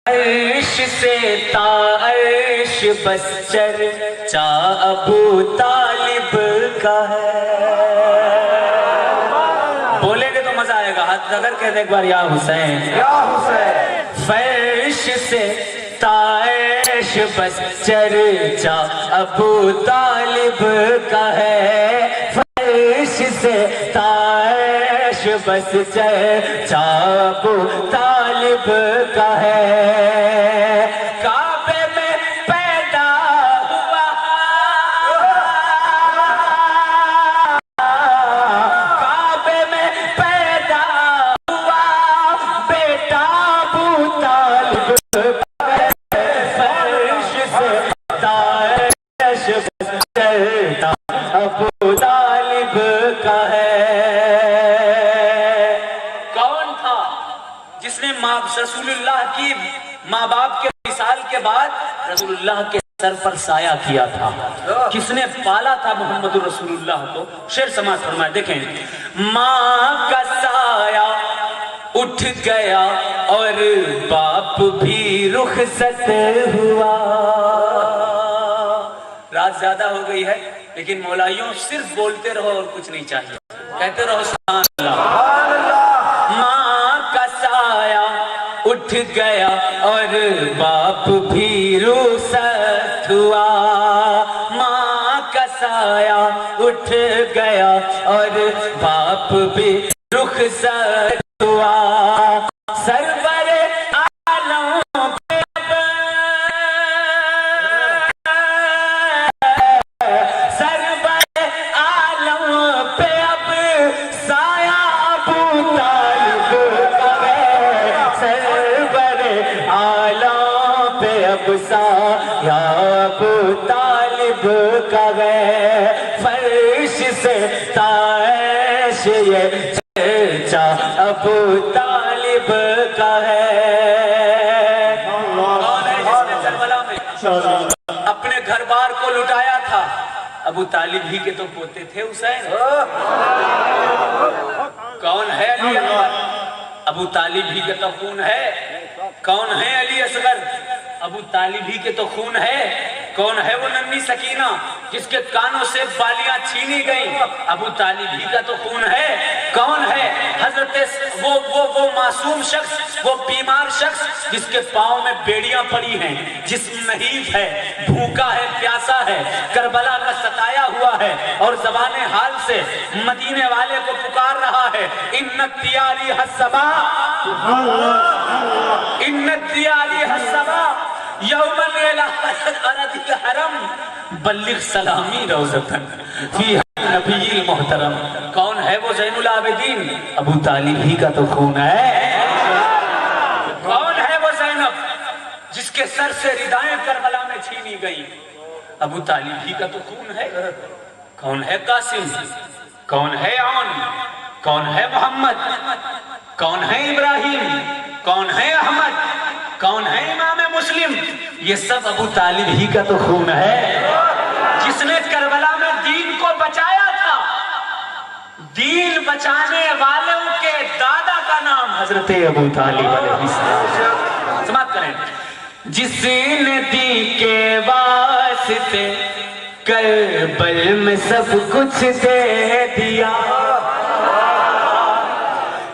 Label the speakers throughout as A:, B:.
A: عرش سے تا عرش بس چرچا ابو طالب کا ہے. بولیں گے تو مزہ آئے گا. ہاتھ اگر کہتے ایک بار یا حسین یا حسین. فرش سے تا عرش بس چرچا ابو طالب کا ہے. فرش سے تا عرش بس چرچا ابو طالب کا ہے. کعبے میں پیدا ہوا کعبے میں پیدا ہوا بیٹا ابو طالب کا ہے. فرش سے تا عرش بس چرچا ابو طالب کا ہے. کون تھا جس نے رسول اللہ کی ماں باپ کے وصال کے بعد رسول اللہ کے سر پر سایہ کیا تھا؟ کس نے پالا تھا محمد رسول اللہ کو؟ شعر سماعت فرمائے. دیکھیں. ماں کا سایہ اٹھ گیا اور باپ بھی رخصت ہوا. رات زیادہ ہو گئی ہے لیکن مولائیوں صرف بولتے رہو اور کچھ نہیں چاہیے. کہتے رہو سبحان اللہ. ماں کا سایہ اٹھ گیا اور باپ بھی رخصت ہوا. ماں کا سایہ اٹھ گیا اور باپ بھی رخصت ہوا. سرور عالم پہ سرور عالم پہ اب سایہ ابو طالب کا ہے. سرور عالم پہ اب سایہ ابو طالب کا ہے. فرش سے تا عرش یہ چرچا ابو طالب کا ہے. کون ہے جس نے کربلا میں اپنے گھر بار کو لٹایا تھا؟ ابو طالب ہی کے تو پوتے تھے حسین. کون ہے علی اکبر؟ ابو طالب ہی کے تو خون ہے. کون ہے علی اصغر؟ ابو طالب ہی کے تو خون ہے. کون ہے وہ ننھی سکینہ جس کے کانوں سے بالیاں چھینی گئیں؟ ابو طالب ہی کا تو خون ہے. کون ہے حضرت وہ معصوم شخص، وہ بیمار شخص جس کے پاؤں میں بیڑیاں پڑی ہیں، جسم نحیف ہے، بھوکا ہے، پیاسا ہے، کربلا کا ستایا ہوا ہے اور زبان حال سے مدینے والے کو پکار رہا ہے. ان دیاری حسبا ان دیاری حسبا یوم ارد الحرم بلغ سلامی روزتن فی نبی المحترم. کون ہے وہ زین العابدین؟ ابو طالب ہی کا تو خون ہے. کون ہے وہ زینب جس کے سر سے ردائیں کربلا میں چھینی گئی؟ ابو طالب ہی کا تو خون ہے. کون ہے قاسم؟ کون ہے عون؟ کون ہے محمد؟ کون ہے ابراہیم؟ کون ہے احمد؟ کون ہے امام مسلم؟ یہ سب ابو طالب ہی کا تو خون ہے. جس نے کربلا میں دین کو بچایا تھا. دین بچانے والوں کے دادا کا نام حضرت ابو طالب علیہ السلام. سماعت کریں. جس نے دین کے واسطے کربل میں سب کچھ دے دیا.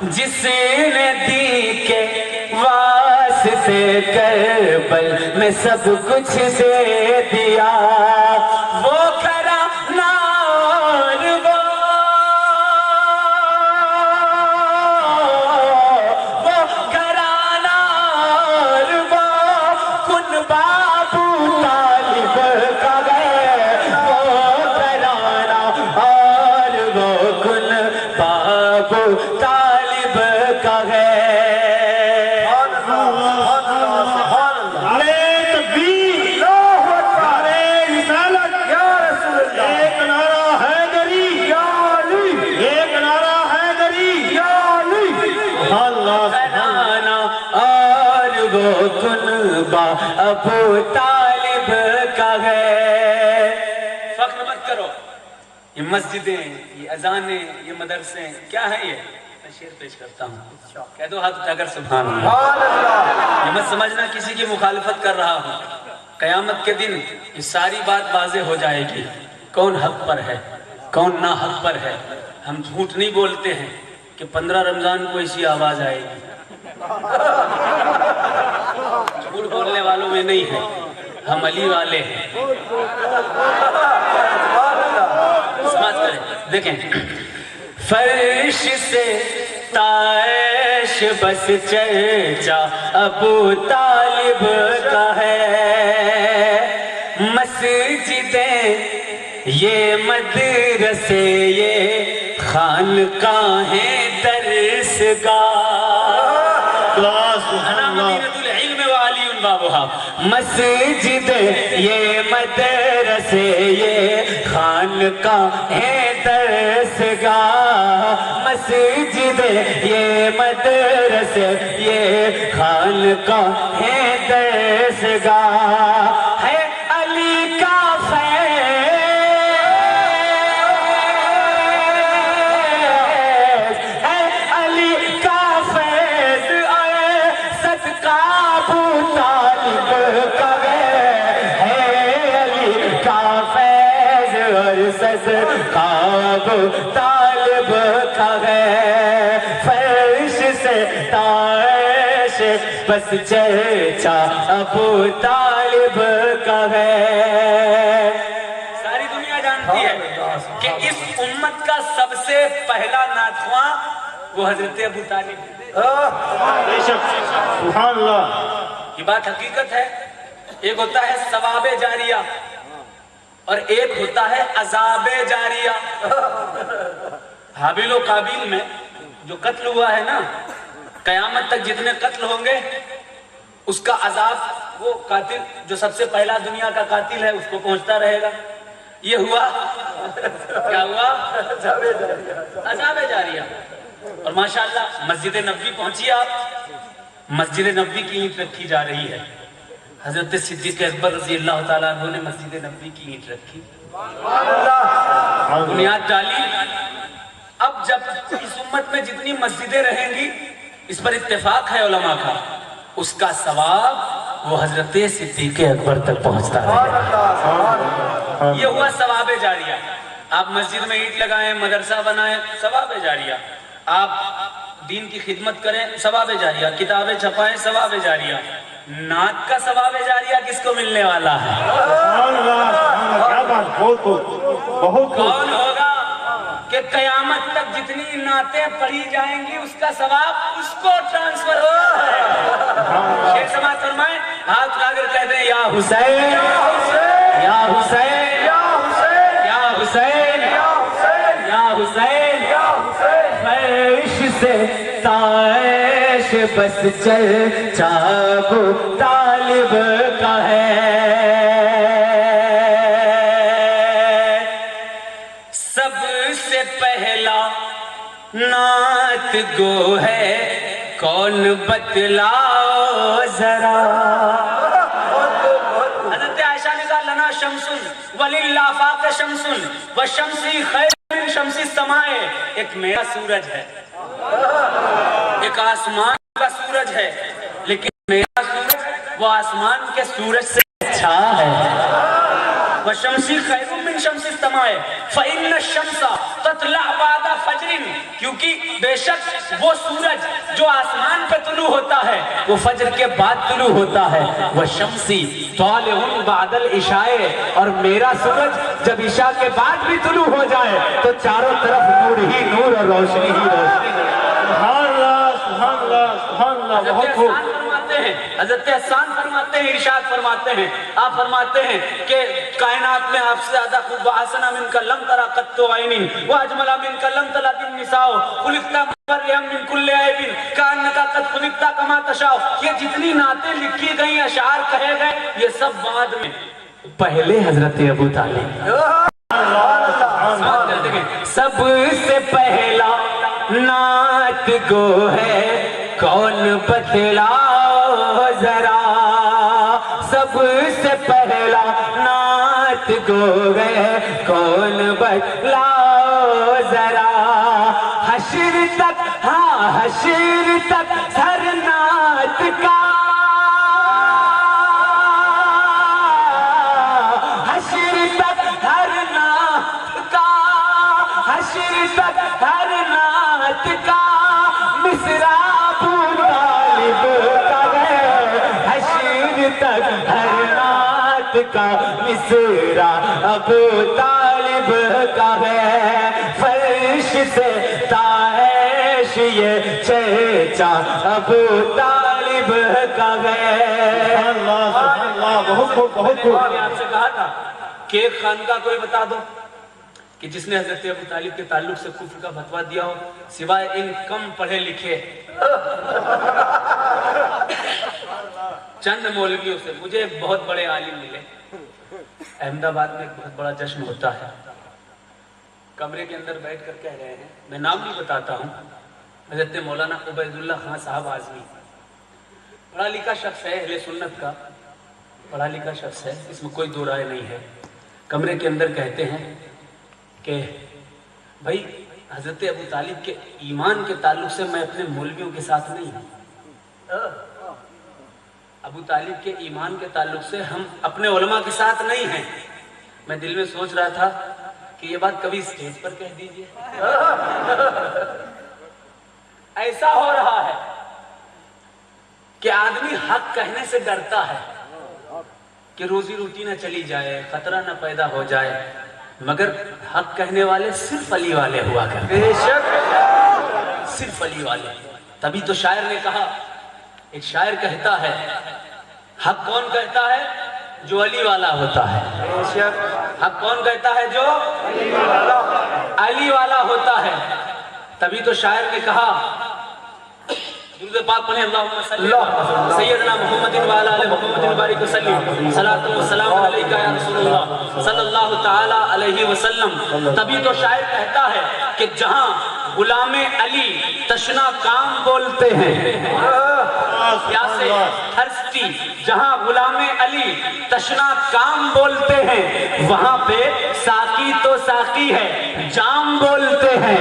A: جس نے دین کے واسطے کربل میں سب کچھ دے دیا. وہ گھرانہ اور وہ گھرانہ اور وہ کنبہ ابو طالب کا ہے. وہ گھرانہ اور وہ کنبہ ابو طالب کا ہے. ابو طالب کا ہے. فخر مت کرو. یہ مسجدیں، یہ اذانیں، یہ مدرسے کیا ہیں؟ یہ شعر پیش کرتا ہوں، کہہ دو ہاتھ اٹھا کر سبحان اللہ۔ یہ مت سمجھنا کسی کی مخالفت کر رہا ہوں، قیامت کے دن یہ ساری بات واضح ہو جائے گی، کون حق پر ہے کون نا حق پر ہے۔ ہم جھوٹ نہیں بولتے ہیں کہ 15 رمضان کو اسی آواز آئے گی، جھوٹ بولنے والوں میں نہیں ہے، ہم علی والے ہیں۔ سمجھ کریں، دیکھیں، فرش سے تائش بس چرچا ابو طالب کا ہے، مسجدیں یہ مدرسے یہ خانقاہیں درسگاہ، مدینۃ العلم وعلی بابھا، مسجد یہ مدرسے یہ خانقاہیں درسگاہ، مسجد یہ مدرسے یہ خانقاہیں درسگاہ، ہے علی کا طالب کا ہے، فرش سے تائش بس چرچا ابو طالب کا ہے۔ ساری دنیا جانتی ہے کہ اس امت کا سب سے پہلا ناتخواں وہ حضرت ابو طالب ہے۔
B: سبحان اللہ،
A: یہ بات حقیقت ہے۔ ایک ہوتا ہے ثواب جاریہ اور ایک ہوتا ہے عذاب جاریہ۔ حابیل و قابیل میں جو قتل ہوا ہے نا، قیامت تک جتنے قتل ہوں گے اس کا عذاب وہ قاتل جو سب سے پہلا دنیا کا قاتل ہے اس کو پہنچتا رہے گا۔ یہ ہوا کیا ہوا؟ عذاب جاریہ۔ اور ماشاءاللہ مسجد نبوی پہنچی آپ، مسجد نبوی کی اینٹ رکھی جا رہی ہے۔ حضرت صدیق اکبر رضی اللہ تعالیٰ عنہ نے مسجد نبوی کی اینٹ رکھی، بنیاد ڈالی۔ اب جب اس امت میں جتنی مسجدیں رہیں گی، اس پر اتفاق ہے علماء کا، اس کا ثواب وہ حضرت صدیق اکبر تک پہنچتا ہے۔ یہ ہوا ثواب جاریہ۔ آپ مسجد میں اینٹ لگائیں، مدرسہ بنائیں، ثواب جاریہ۔ آپ دین کی خدمت کریں، ثواب جاریہ۔ کتابیں چھپائیں، ثواب جاریہ۔ نعت کا ثواب جاریہ کس کو ملنے والا ہے؟ کون ہوگا کہ قیامت تک جتنی نعتیں پڑھی جائیں گی اس کا ثواب اس کو ٹرانسفر ہوگا ہے۔ شیخ سماعت فرمائیں، ہاتھ اٹھا کر کہتے ہیں یا حسین یا حسین یا حسین یا حسین، فرش سے تائش بس چرچا ابو طالب کا ہے۔ سب سے پہلا نعت گو ہے کون بتلاؤ ذرا، حضرت عائشہ نے کہا لنا شمسن وللآفاق شمسن وشمسی خیر من شمس السماء، ایک میرا سورج ہے، ایک آسمان کا سورج ہے، لیکن میرا سورج وہ آسمان کے سورج سے اچھا ہے۔ وَشَمْسِ خَيْرٌ مِّن شَمْسِ السَّمَاءِ فَإِنَّ الشَّمْسَ تَطْلَعُ بَعْدَ فَجْرٍ، کیونکہ بے شک وہ سورج جو آسمان پہ طلوع ہوتا ہے وہ فجر کے بعد طلوع ہوتا ہے۔ وَشَمْسِ طَالِعٌ بَعْدَ الْعِشَاءِ، اور میرا سورج جب عشاء کے بعد بھی طلوع ہو جائے تو چاروں طرف نور ہی نور اور روشنی ہی روشنی۔
B: سبحان اللہ، سبحان اللہ، سبحان اللہ، بہت خوب۔
A: حضرت احسان فرماتے ہیں، ارشاد فرماتے ہیں، آپ فرماتے ہیں کہ کائنات میں آپ سے زیادہ خوب وَحَسَنَ مِنْكَ لَمْ تَرَ قَطُّ عَيْنٍ وَأَجْمَلَ مِنْكَ لَمْ تَلَدِ النِّسَاءُ خُلِقْتَ مُبَرِّئًا مِنْ كُلِّ عَيْبٍ كَأَنَّكَ قَدْ خُلِقْتَ كَمَا تَشَاءُ۔ یہ جتنی نعتیں لکھی گئیں، اشعار کہے گئے، یہ سب بعد میں، پہلے حضرت ابو طالب۔ سب سے پہلا نعت گو ہے کون بتلاؤ ذرا، سب سے پہلا نعت گو ہے کون بتلاؤ ذرا، حشر تک
C: حشر تک ہر نعت کا، حشر تک ہر نعت کا، حشر تک ہر نعت کا مصرع ابو طالب کا ہے، حشر تک ہر نعت کا مصرع ابو طالب کا ہے، فرش سے تاہش یہ چرچا ابو طالب کا ہے۔
B: اللہ سبحان اللہ، بہت خوب بہت خوب۔
A: میں نے آپ سے کہا تھا کہ ایک خانقاہ کوئی بتا دو کہ جس نے حضرت ابو طالب کے تعلق سے کفر کا فتویٰ دیا ہو سوائے ان کم پڑھے لکھے چند مولویوں سے۔ مجھے بہت بڑے عالم ملے، احمد آباد میں ایک بہت بڑا جشن ہوتا ہے، کمرے کے اندر بیٹھ کر کہہ رہے ہیں، میں نام نہیں بتاتا ہوں، حضرت مولانا عبید اللہ خان صاحب اعظمی، پڑھا لکھا شخص ہے، اہل سنت کا پڑھا لکھا شخص ہے، اس میں کوئی دو رائے نہیں ہے۔ کمرے کے اندر کہتے ہیں کہ بھائی حضرت ابو طالب کے ایمان کے تعلق سے میں اپنے مولویوں کے ساتھ نہیں ہوں، ابو طالب کے ایمان کے تعلق سے ہم اپنے علماء کے ساتھ نہیں ہیں۔ میں دل میں سوچ رہا تھا کہ یہ بات کبھی اسٹیج پر کہہ دیجئے۔ ایسا ہو رہا ہے کہ آدمی حق کہنے سے ڈرتا ہے کہ روزی روٹی نہ چلی جائے، خطرہ نہ پیدا ہو جائے، مگر حق کہنے والے صرف علی والے ہوا کرتے، بے شک صرف علی والے۔ تبھی تو شاعر نے کہا، ایک شاعر کہتا ہے حق کون کہتا ہے؟ جو علی والا ہوتا ہے۔ حق کون کہتا ہے؟ جو علی والا ہوتا ہے۔ تبھی تو شاعر نے کہا، درود پاک پڑھیں، اللہم صلی سیدنا محمد وعلی آل محمد بارک وسلم، صلاۃ و سلام علیک یا رسول اللہ صلی اللہ تعالی علیہ وسلم۔ تبھی تو شاعر کہتا ہے کہ جہاں غلام علی تشنا کام بولتے ہیں، پیاسے تھرسٹی، جہاں غلام علی تشنا کام بولتے ہیں، وہاں پہ ساقی تو ساقی ہے، جام بولتے ہیں۔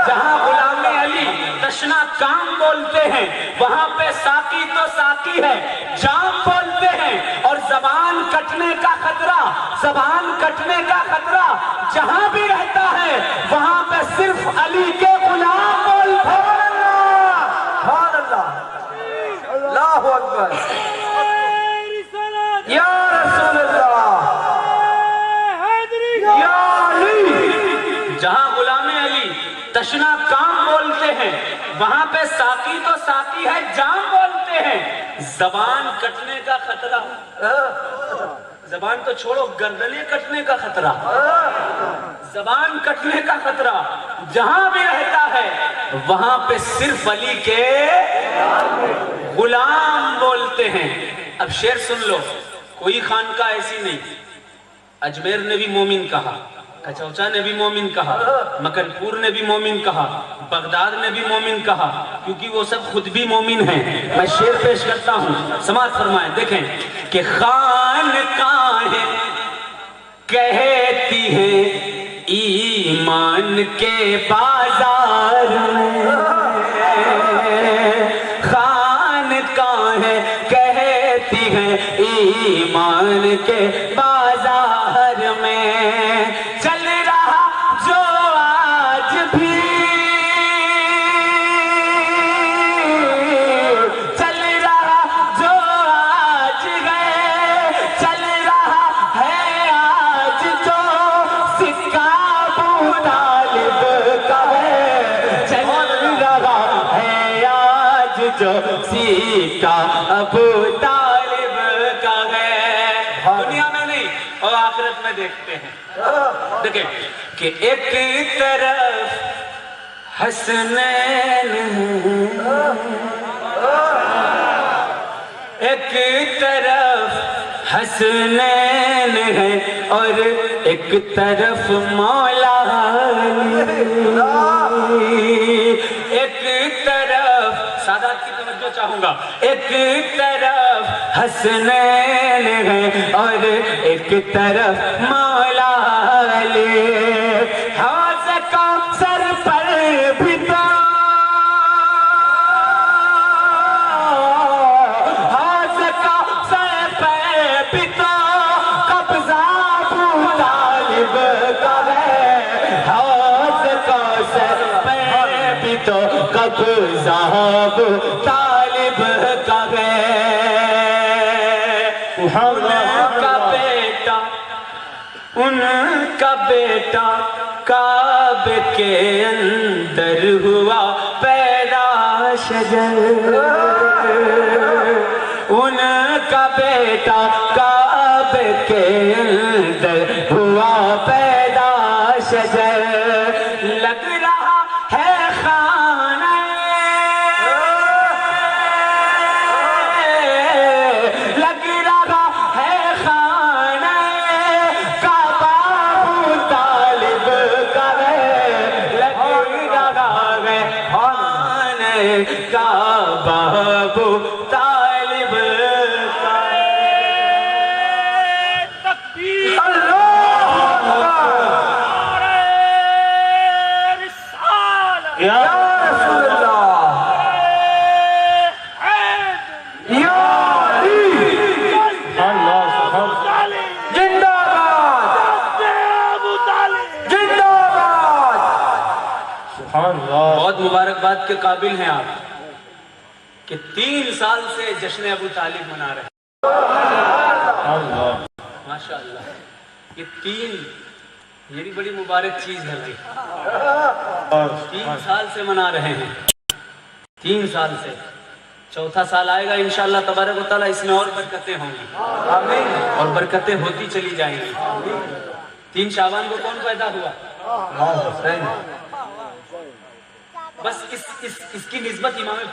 A: جہاں غلام علی تشنا کام بولتے ہیں، وہاں پہ ساقی تو ساقی ہے، جام بولتے ہیں۔ اور زبان کٹنے کا خطرہ، زبان کٹنے کا خطرہ جہاں بھی رہتا ہے، وہاں پہ صرف علی کے غلام بولتے ہیں۔
D: سبحان اللہ، اللہ اکبر، یا رسول اللہ،
A: یا علی۔ جہاں غلام علی تشنا کام بولتے ہیں، وہاں پہ ساقی تو ساقی ہے، جام بولتے ہیں۔ زبان کٹنے کا خطرہ، زبان تو چھوڑو، گردنیں کٹنے کا خطرہ، زبان کٹنے کا خطرہ جہاں بھی رہتا ہے، وہاں پہ صرف علی کے غلام بولتے ہیں۔ اب شعر سن لو، کوئی خانقاہ ایسی نہیں، اجمیر نے بھی مومن کہا، کچوچا نے بھی مومن کہا، مکن پور نے بھی مومن کہا، بغداد نے بھی مومن کہا، کیونکہ وہ سب خود بھی مومن ہیں۔ میں شعر پیش کرتا ہوں، سماعت فرمائیں، دیکھیں کہ خانقاہیں کہتی ہیں ایمان کے بازار میں، خانقاہیں کہتی ہیں ایمان کے بازار میں، چل رہا جو آج بھی، چل رہا جو آج گئے، چل رہا ہے آج جو سکہ ابو طالب کا ہے، چل رہا ہے آج جو سکہ ابو طالب کا ہے۔ دنیا میں نہیں اور آخرت میں دیکھتے ہیں۔ دیکھیں کہ ایک طرف حسنین ایک طرف حسنین ہے اور ایک طرف مولا علی، ایک طرف سادات کی توجہ چاہوں گا، ایک طرف حسنین ہے اور ایک طرف مولا علی، حوض کوثر پر بھی تو
C: بھی تو قبضہ ابو طالب کا ہے، حوض کوثر پہ بھی تو قبضہ ابو طالب کا ہے۔ ان کا بیٹا کعبے کے اندر ہوا پیدا شجر، ان کا بیٹا کعبے کے اندر ہوا پیدا شجر، لگ رہا ہے خانہ، لگ رہا ہے خانہ کعبہ ابو طالب کا ہے، لگ رہا ہے خانہ کعبہ ابو طالب کا ہے۔
B: یا
D: رسول اللہ یا علی
B: اللہ سبحان
D: زندہ باد زندہ باد۔
B: سبحان اللہ
A: بہت مبارکباد کے قابل ہیں آپ کہ 3 سال سے جشن ابو طالب منا رہے ہیں۔
B: اللہ
A: ماشاءاللہ یہ 3 یہ بھی بڑی مبارک چیز ہے بھائی، 3 سال سے منا رہے ہیں، 3 سال سے، 4تھا سال آئے گا انشاءاللہ تبارک و تعالیٰ، اس میں اور برکتیں ہوں گی اور برکتیں ہوتی چلی جائیں گی۔ 3 شعبان کو کون پیدا ہوا؟ بس اس کی نسبت امام